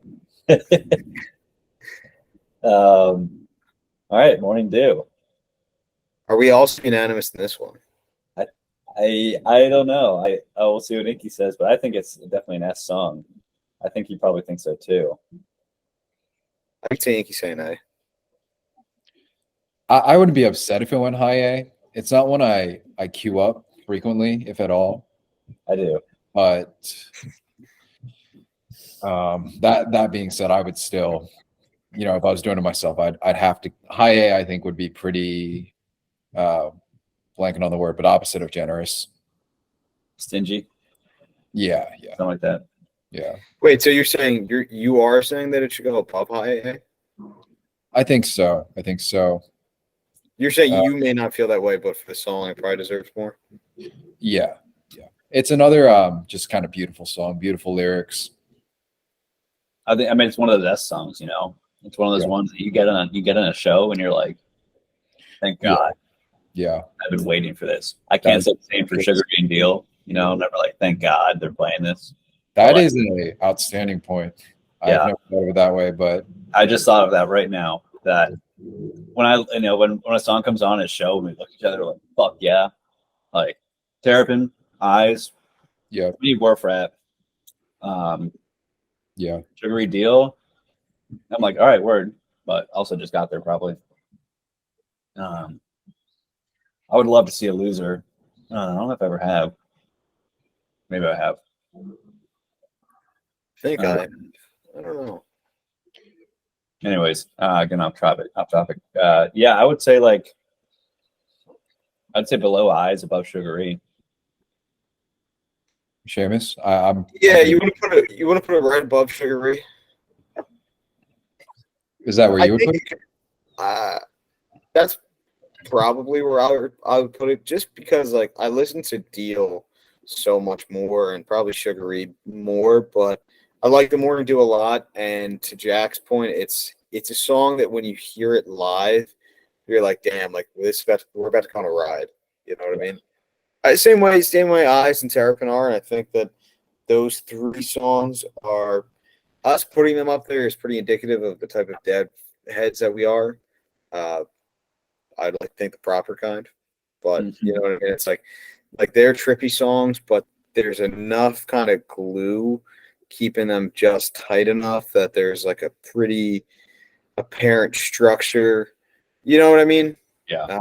Speaker 1: All right, Morning Dew.
Speaker 3: Are we also unanimous in this one?
Speaker 1: I don't know. I will see what Inki says, but I think it's definitely an S song. I think he probably thinks so too.
Speaker 3: I can say Inki saying A.
Speaker 2: I wouldn't be upset if it went high A. It's not one I queue up frequently, if at all.
Speaker 1: I do.
Speaker 2: But that being said, I would still, if I was doing it myself, I'd have to high A. I think would be pretty blanking on the word, but opposite of generous.
Speaker 1: Stingy.
Speaker 2: Yeah.
Speaker 1: Something like that.
Speaker 2: Yeah.
Speaker 3: Wait, so you are saying that it should go above high A?
Speaker 2: I think so.
Speaker 3: You're saying you may not feel that way, but for the song, it probably deserves more.
Speaker 2: Yeah. It's another just kind of beautiful song, beautiful lyrics.
Speaker 1: I mean, it's one of the best songs. It's one of those ones that you get in a show and you're like, thank God.
Speaker 2: Yeah.
Speaker 1: I've been waiting for this. I can't say the same for Sugar Cane Deal. I'm never like, thank God they're playing this.
Speaker 2: That is an outstanding point.
Speaker 1: Yeah.
Speaker 2: I've never thought of it that way, but
Speaker 1: I just thought of that right now. That when a song comes on at a show, we look at each other like, fuck yeah. Like Terrapin, Eyes,
Speaker 2: yeah,
Speaker 1: Wharf Rat, Sugary Deal. I'm like, all right, word, but also just got there probably. I would love to see a loser. I don't know if I ever have. Maybe I have.
Speaker 3: I think I don't know.
Speaker 1: Anyways, getting off topic. Yeah, I would say I'd say below Eyes, above Sugary.
Speaker 2: Seamus,
Speaker 3: you want to put it right above Sugary.
Speaker 2: Is that where you would put
Speaker 3: it? That's probably where I would put it, just because like I listen to Deal so much more and probably Sugary more, but I like the Morning Dew a lot. And to Jack's point, it's a song that when you hear it live, you're like, damn, like we're about to come on a ride. You know what I mean? Same way Eyes and Terrapin are, and I think that those three songs are, us putting them up there is pretty indicative of the type of Dead heads that we are. I'd like to think the proper kind, but you know what I mean? It's like they're trippy songs, but there's enough kind of glue keeping them just tight enough that there's like a pretty apparent structure. You know what I mean?
Speaker 1: Yeah.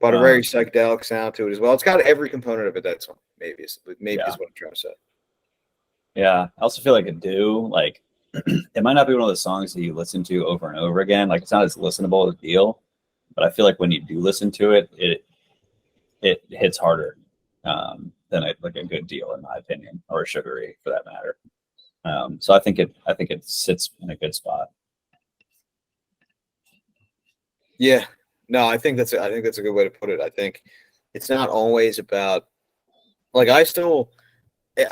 Speaker 3: But a very psychedelic sound to it as well. It's got every component of a Dead song. Maybe is what I'm trying to say.
Speaker 1: Yeah, I also feel like it might not be one of those songs that you listen to over and over again. Like, it's not as listenable as Deal, but I feel like when you do listen to it, it hits harder than a good Deal, in my opinion, or a Sugary for that matter. So I think it sits in a good spot.
Speaker 3: Yeah, no, I think that's a good way to put it. I think it's not always about, like, I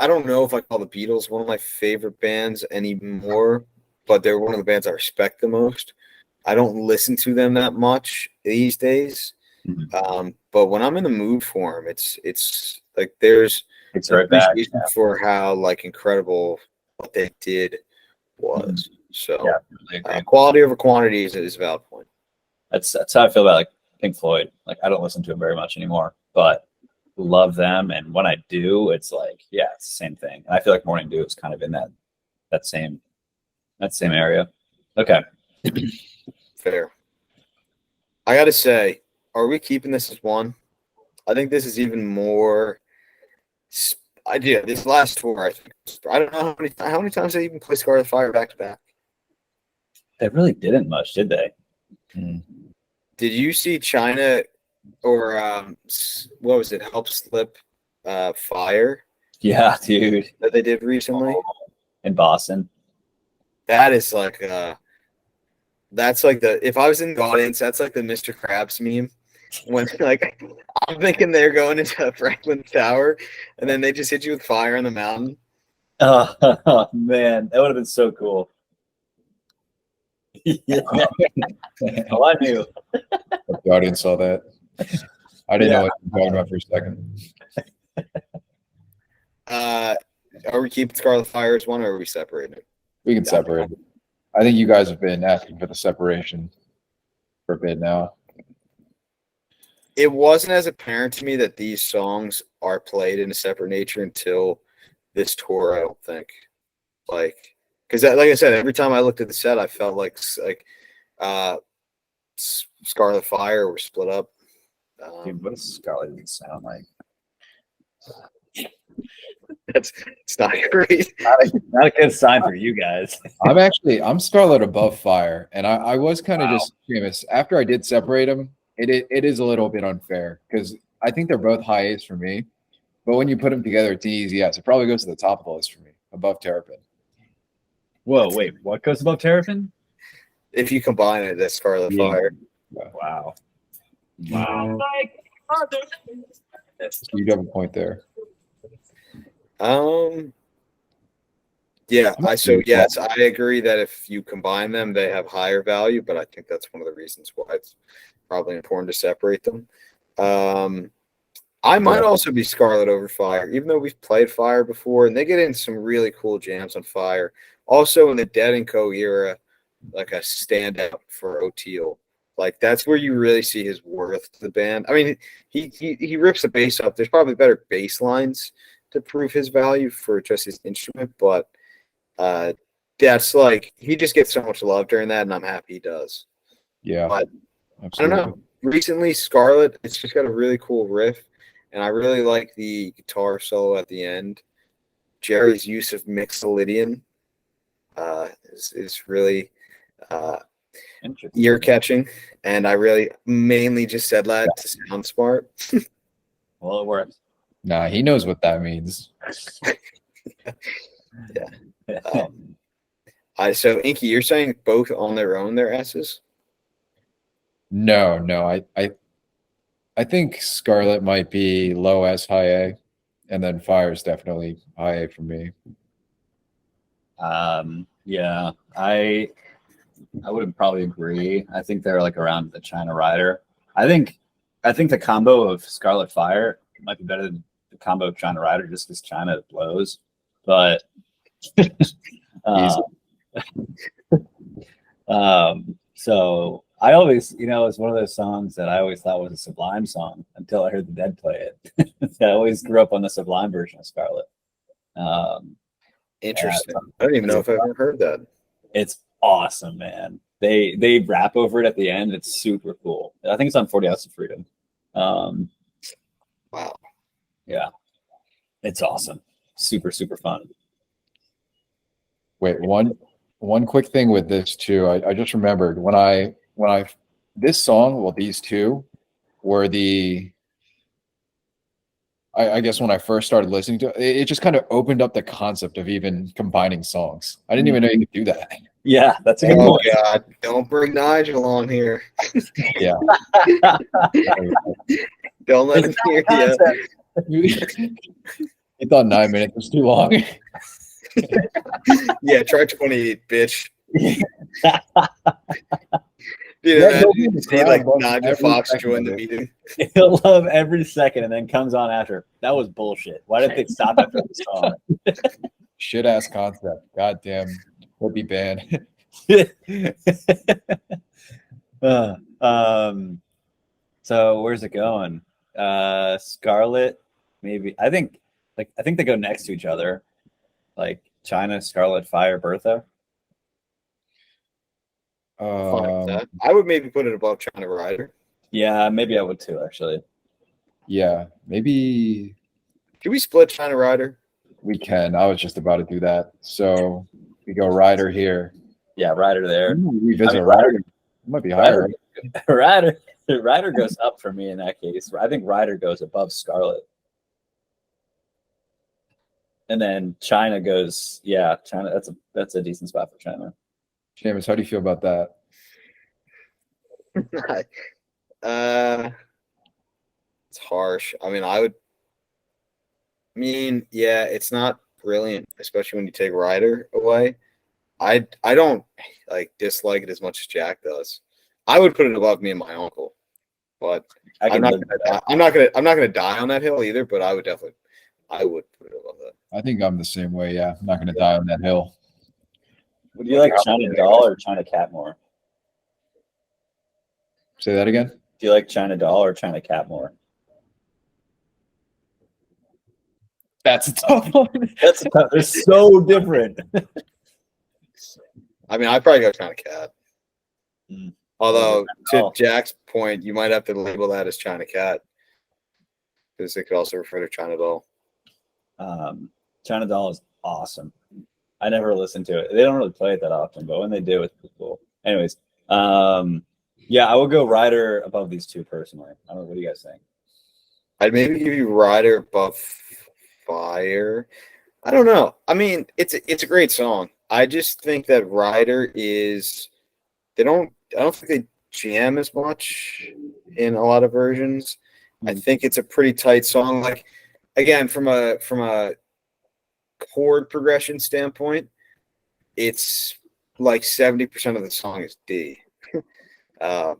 Speaker 3: don't know if I call the Beatles one of my favorite bands anymore, but they're one of the bands I respect the most. I don't listen to them that much these days.
Speaker 1: Mm-hmm.
Speaker 3: But when I'm in the mood for them, it's like there's
Speaker 1: right back
Speaker 3: for how like incredible what they did was. So quality over quantity is a valid point.
Speaker 1: That's how I feel about like Pink Floyd. Like, I don't listen to them very much anymore, but love them, and when I do, it's like, yeah, it's the same thing. And I feel like Morning Dew is kind of in that same area. Okay.
Speaker 3: Fair. I gotta say, are we keeping this as one? I think this is even more. This last tour, I don't know how many times they even play Scarlet Fire back to back.
Speaker 1: They really didn't much, did they?
Speaker 3: Did you see China or what was it? Help Slip Fire
Speaker 1: Yeah, dude.
Speaker 3: that they did recently
Speaker 1: in Boston.
Speaker 3: That is like that's like if I was in the audience, that's like the Mr. Krabs meme. When like I'm thinking they're going into Franklin Tower, and then they just hit you with fire on the mountain.
Speaker 1: Oh man, that would have been so cool. Yeah. Oh, I knew.
Speaker 2: The audience saw that. I didn't know what you were talking about for a second.
Speaker 3: Are we keeping Scarlet Fire as one, or are we separating it?
Speaker 2: We can separate it. I think you guys have been asking for the separation for a bit now.
Speaker 3: It wasn't as apparent to me that these songs are played in a separate nature until this tour, I don't think. Like, because like I said, every time I looked at the set, I felt like Scarlet Fire were split up.
Speaker 1: Dude, what does Scarlet even sound like?
Speaker 3: It's not great.
Speaker 1: Not a good sign for you guys.
Speaker 2: I'm Scarlet above Fire, and I was kind of just Seamus. After I did separate them, it is a little bit unfair because I think they're both high A's for me. But when you put them together, it's an easy yes. It probably goes to the top of the list for me, above Terrapin.
Speaker 1: Whoa, wait, what goes above Terrapin?
Speaker 3: If you combine it, that's Scarlet Fire.
Speaker 1: Wow.
Speaker 2: So you have a point there.
Speaker 3: Yeah, yes, I agree that if you combine them, they have higher value, but I think that's one of the reasons why it's probably important to separate them. I might also be Scarlet over Fire, even though we've played Fire before, and they get in some really cool jams on Fire. Also in the Dead & Co. era, like a standout for O'Teal. Like that's where you really see his worth to the band. I mean, he rips the bass up. There's probably better bass lines to prove his value for just his instrument, but that's like he just gets so much love during that, and I'm happy he does.
Speaker 2: Yeah,
Speaker 3: but
Speaker 2: absolutely.
Speaker 3: I don't know. Recently, Scarlet, it's just got a really cool riff, and I really like the guitar solo at the end. Jerry's use of Mixolydian is really ear catching, and I really mainly just said that to sound smart.
Speaker 1: Well, it works.
Speaker 2: Nah, he knows what that means.
Speaker 3: Yeah. So Inky, you're saying both on their own they're S's?
Speaker 2: No. I think Scarlet might be low S, high A, and then Fire is definitely high A for me.
Speaker 1: Yeah, I would probably agree. I think they're like around the China Rider. I think the combo of Scarlet Fire might be better than the combo of China Rider just because China blows. But so I always, it's one of those songs that I always thought was a Sublime song until I heard the Dead play it. I always grew up on the Sublime version of Scarlet.
Speaker 3: Interesting. I don't even know if I've ever heard that.
Speaker 1: It's awesome, man. They rap over it at the end. It's super cool. I think it's on 40 Hours of Freedom.
Speaker 3: Wow.
Speaker 2: Yeah.
Speaker 1: It's awesome. Super, super fun.
Speaker 2: Wait, one quick thing with this too. I just remembered when I this song, well, these two were I guess when I first started listening to it, it just kind of opened up the concept of even combining songs. I didn't even know you could do that.
Speaker 1: Yeah, that's a good
Speaker 3: point.
Speaker 1: Oh
Speaker 3: God, don't bring Nigel on here.
Speaker 2: Yeah.
Speaker 3: Don't let him hear you.
Speaker 2: He thought 9 minutes was too long.
Speaker 3: Yeah, try 28, bitch.
Speaker 1: Yeah,
Speaker 3: see like Nigel Fox join the meeting.
Speaker 1: He'll love every second and then comes on after. That was bullshit. Why did they stop after the song?
Speaker 2: Shit ass concept. Goddamn. We'll be banned.
Speaker 1: So where's it going? Scarlet maybe I think they go next to each other, like China, Scarlet Fire, Bertha.
Speaker 3: Fine with that. I would maybe put it above China Rider.
Speaker 1: Yeah, maybe I would too, actually.
Speaker 2: Yeah, maybe
Speaker 3: Can we split China Rider?
Speaker 2: we can. I was just about to do that. So we go Rider here.
Speaker 1: Yeah, Rider there.
Speaker 2: Revisit
Speaker 1: I mean,
Speaker 2: Rider. It might be higher.
Speaker 1: Rider goes up for me in that case. I think Rider goes above Scarlet. And then China goes, yeah, China. That's a decent spot for China.
Speaker 2: Seamus, how do you feel about that?
Speaker 3: It's harsh. I mean, yeah, it's not brilliant, especially when you take Rider away. I don't like dislike it as much as Jack does. I would put it above me and my uncle, but I'm not gonna die on that hill either. But I would put it above that.
Speaker 2: I think I'm the same way. Yeah, I'm not going to die on that hill.
Speaker 1: Would you like China Doll or China Cat more?
Speaker 2: Say that again.
Speaker 1: Do you like China Doll or China Cat more?
Speaker 2: That's a tough one.
Speaker 1: They're so different.
Speaker 3: I mean, I'd probably go China Cat.
Speaker 1: Mm.
Speaker 3: Although, to Jack's point, you might have to label that as China Cat because it could also refer to China Doll.
Speaker 1: China Doll is awesome. I never listened to it. They don't really play it that often, but when they do, it's pretty cool. Anyways, yeah, I would go Rider above these two personally. I don't know. What do you guys think?
Speaker 3: I'd maybe give you Rider above Fire. I don't know. I mean, it's a great song. I just think that Rider is I don't think they jam as much in a lot of versions. I think it's a pretty tight song. Like, again, from a chord progression standpoint, it's like 70% of the song is D. I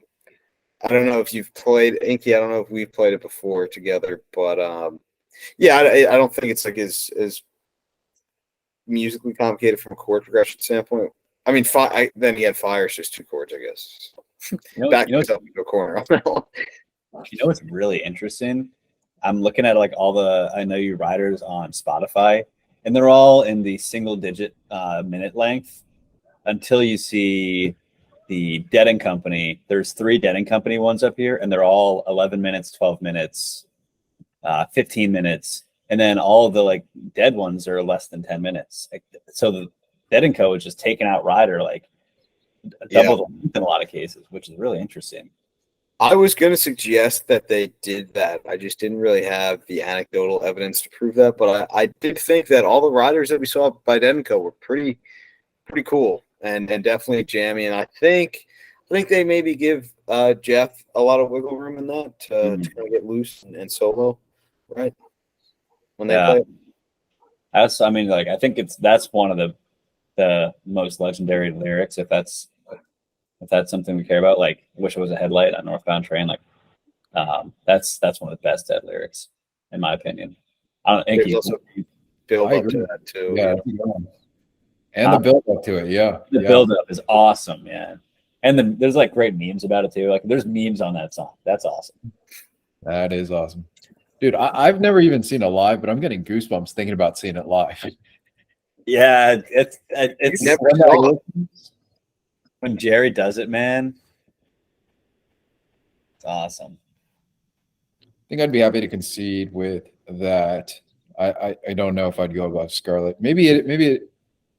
Speaker 3: don't know if you've played Inki. I don't know if we've played it before together, but yeah, I don't think it's like as musically complicated from a chord progression standpoint. I mean, then he had Fire, it's just two chords, I guess. Back yourself into a corner on that one.
Speaker 1: You know what's really interesting? I'm looking at like all the I Know You Riders on Spotify, and they're all in the single digit minute length until you see the Dead and Company. There's 3 Dead and Company ones up here, and they're all 11 minutes, 12 minutes, 15 minutes. And then all of the like dead ones are less than 10 minutes. So the Dead and Co is just taking out Rider like double the length in a lot of cases, which is really interesting.
Speaker 3: I was going to suggest that they did that. I just didn't really have the anecdotal evidence to prove that, but I did think that all the riders that we saw by Dead and Co were pretty cool and definitely jammy. And I think they maybe give Jeff a lot of wiggle room in that to kind of get loose and solo, right? When they play.
Speaker 1: I mean, like I think that's one of the most legendary lyrics. If that's something we care about, like "Wish It Was a Headlight" on Northbound Train, like that's one of the best dead lyrics, in my opinion. I don't think
Speaker 3: there's also build up to that too.
Speaker 2: Yeah, and the build up to it,
Speaker 1: the build up is awesome, man. And there's like great memes about it too. Like there's memes on that song. That's awesome.
Speaker 2: That is awesome, dude. I've never even seen it live, but I'm getting goosebumps thinking about seeing it live.
Speaker 1: Yeah, it's
Speaker 3: never saw it.
Speaker 1: When Jerry does it, man. It's awesome.
Speaker 2: I think I'd be happy to concede with that. I don't know if I'd go above Scarlet. Maybe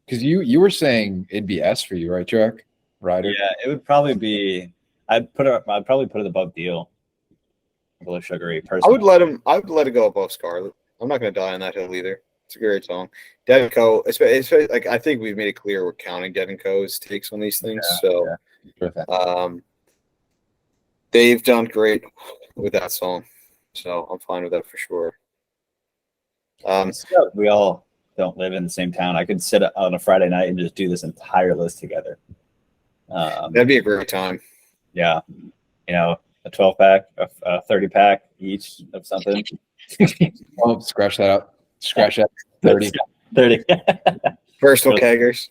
Speaker 2: because you were saying it'd be S for you, right, Jack? Rider.
Speaker 1: Yeah, it would probably be. I'd probably put it above Deal. A little sugary. Personally.
Speaker 3: I would let it go above Scarlet. I'm not going to die on that hill either. It's a great song. Dead and Co. Especially, like I think we've made it clear we're counting Dead and Co.'s takes on these things. They've done great with that song, so I'm fine with that for sure.
Speaker 1: We all don't live in the same town. I could sit on a Friday night and just do this entire list together.
Speaker 3: That'd be a great time.
Speaker 1: Yeah, a 12-pack, a 30-pack each of something.
Speaker 2: Oh, scratch that out. Scratch that. 30.
Speaker 3: Personal keggers.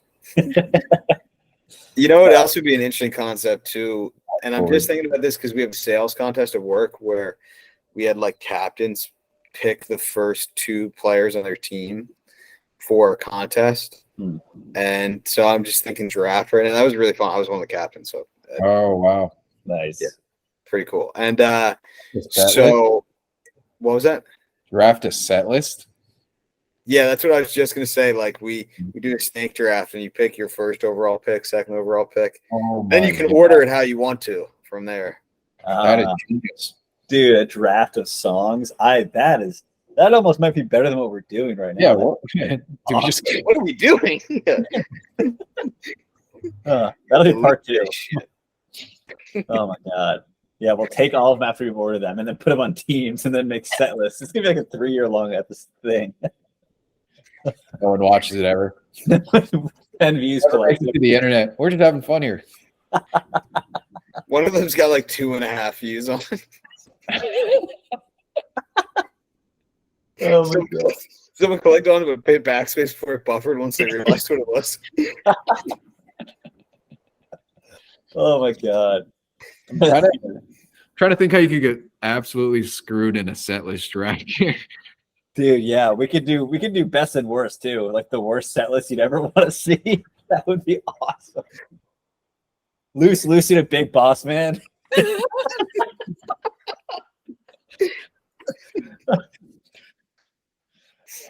Speaker 3: You know what else would be an interesting concept too? And I'm just thinking about this because we have a sales contest at work where we had like captains pick the first 2 players on their team for a contest. And so I'm just thinking draft right now. That was really fun. I was one of the captains, so
Speaker 2: Oh wow,
Speaker 1: Nice.
Speaker 3: Yeah. pretty cool. And
Speaker 2: list?
Speaker 3: so what was that?
Speaker 2: Draft a set list.
Speaker 3: Yeah, that's what I was just gonna say. Like we do a snake draft, and you pick your first overall pick, second overall pick.
Speaker 2: Oh
Speaker 3: Then
Speaker 2: my
Speaker 3: you can
Speaker 2: God.
Speaker 3: order it how you want to from there.
Speaker 2: That is genius.
Speaker 1: Dude, a draft of songs. That almost might be better than what we're doing right now.
Speaker 2: Yeah, what? Did we just
Speaker 3: What are we doing?
Speaker 1: That'll be part 2. Oh my god. Yeah, we'll take all of them after we've ordered them and then put them on teams and then make set lists. It's gonna be like a 3-year-long thing.
Speaker 2: no one watches it ever?
Speaker 1: 10 views collected.
Speaker 2: To the internet. We're just having fun here.
Speaker 3: One of them's got like 2.5 views on it.
Speaker 1: Oh my god.
Speaker 3: Someone clicked on it but hit backspace before it buffered once they realized what it was.
Speaker 1: Oh my god.
Speaker 2: I'm trying to think how you could get absolutely screwed in a set list draft here.
Speaker 1: Dude, yeah, we could do best and worst too. Like the worst set list you'd ever want to see. That would be awesome. Lucy the Big Boss Man.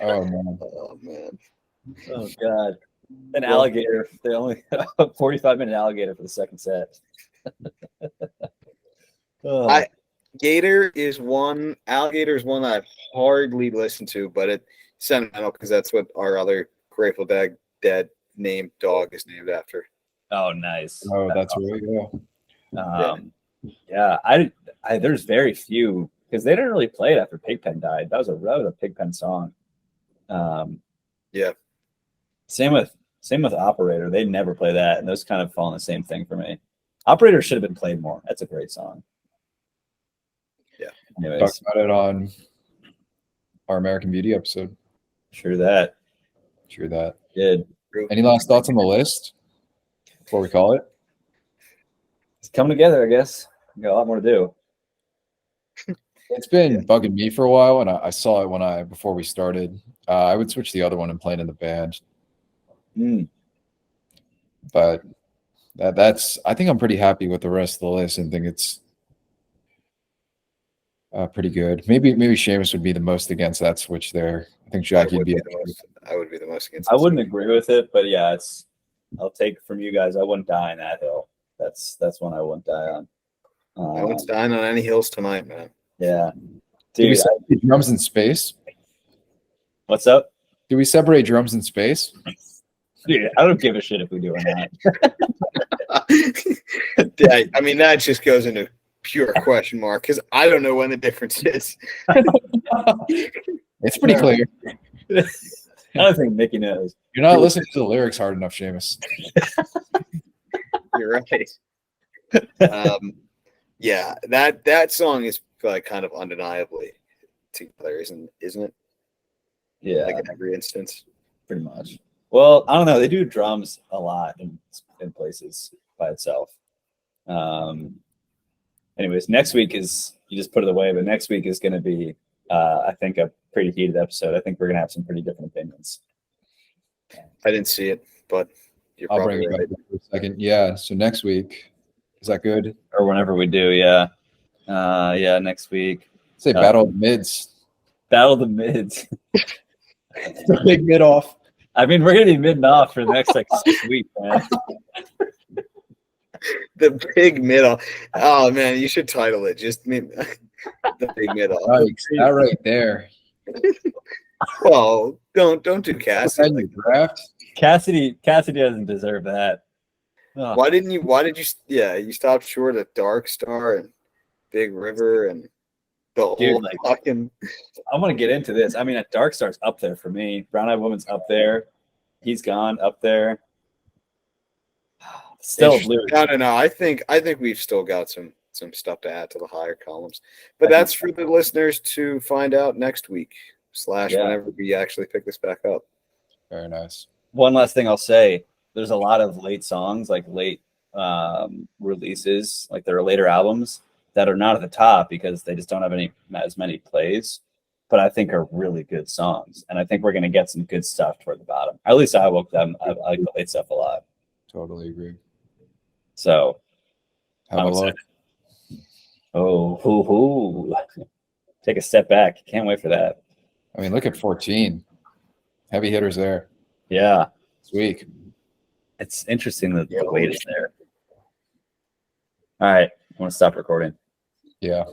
Speaker 2: Oh man.
Speaker 3: Oh man.
Speaker 1: Oh god. An alligator. They only 45-minute alligator for the second set. Oh.
Speaker 3: Alligator is one I've hardly listened to, but it's sentimental because that's what our other Grateful Dead named dog is named after.
Speaker 1: Oh, nice.
Speaker 2: Oh, that's really cool.
Speaker 1: Yeah, I there's very few because they didn't really play it after Pigpen died. That was a Pigpen song.
Speaker 3: Yeah.
Speaker 1: Same with Operator. They never play that, and those kind of fall in the same thing for me. Operator should have been played more. That's a great song.
Speaker 3: Yeah.
Speaker 1: Anyways,
Speaker 2: Talked about it on our American Beauty episode.
Speaker 1: Sure that. Good.
Speaker 2: Any last thoughts on the list before we call it?
Speaker 1: It's coming together, I guess. We got a lot more to do.
Speaker 2: It's been bugging me for a while, and I saw it before we started. I would switch the other one and play it in the band. But that's I think I'm pretty happy with the rest of the list and think it's pretty good. Maybe Seamus would be the most against that switch there. I think Jackie would be the most.
Speaker 3: I would be the most against.
Speaker 1: I wouldn't agree with it, but yeah, I'll take it from you guys. I wouldn't die on that hill. That's one I wouldn't die on.
Speaker 3: I wouldn't dying on any hills tonight, man.
Speaker 1: Yeah.
Speaker 2: Do we
Speaker 1: Dude,
Speaker 2: separate drums in space?
Speaker 1: what's up?
Speaker 2: Do we separate drums in space?
Speaker 1: Dude, I don't give a shit if we do or not.
Speaker 3: Yeah, I mean that just goes into pure question mark because I don't know when the difference is.
Speaker 2: It's pretty clear.
Speaker 1: I don't think Mickey knows.
Speaker 2: You're not listening to the lyrics hard enough, Seamus.
Speaker 3: You're right. Yeah, that song is like kind of undeniably two players, isn't it?
Speaker 1: Yeah,
Speaker 3: Like in every instance.
Speaker 1: pretty much. Well, I don't know. They do drums a lot in places by itself. Anyways, next week is, you just put it away, but next week is going to be, I think, a pretty heated episode. I think we're going to have some pretty different opinions.
Speaker 3: I didn't see it, but you're
Speaker 2: I'll
Speaker 3: probably
Speaker 2: bring it
Speaker 3: right.
Speaker 2: back for a second. Yeah. So next week, is that good?
Speaker 1: Or whenever we do, yeah. Yeah, next week.
Speaker 2: Say battle of the mids.
Speaker 1: Battle of the mids.
Speaker 2: The big mid off.
Speaker 1: I mean, we're going to be mid and off for the next, 6 weeks, man.
Speaker 3: The big middle. Oh man, you should title it just the big middle.
Speaker 2: That right there.
Speaker 3: Well, don't do Cassidy.
Speaker 2: Like draft.
Speaker 1: Cassidy doesn't deserve that. Oh.
Speaker 3: Why did you? Yeah, you stopped short of Dark Star and Big River and the whole fucking.
Speaker 1: I'm gonna get into this. I mean, Dark Star's up there for me. Brown Eyed Woman's up there. He's gone up there. Still blue.
Speaker 3: No. I think we've still got some stuff to add to the higher columns, but that's for the listeners to find out next week / whenever we actually pick this back up.
Speaker 2: Very nice.
Speaker 1: One last thing I'll say: there's a lot of late songs, like late releases, like there are later albums that are not at the top because they just don't have as many plays. but I think are really good songs. And I think we're going to get some good stuff toward the bottom. At least I woke them. I like the late stuff a lot.
Speaker 2: Totally agree.
Speaker 1: So
Speaker 2: Have
Speaker 1: I'm
Speaker 2: a look.
Speaker 1: excited. Oh, hoo. Take a step back. Can't wait for that.
Speaker 2: I mean, look at 14. Heavy hitters there.
Speaker 1: Yeah.
Speaker 2: This week.
Speaker 1: It's interesting that the weight is there. All right. I want to stop recording.
Speaker 2: Yeah.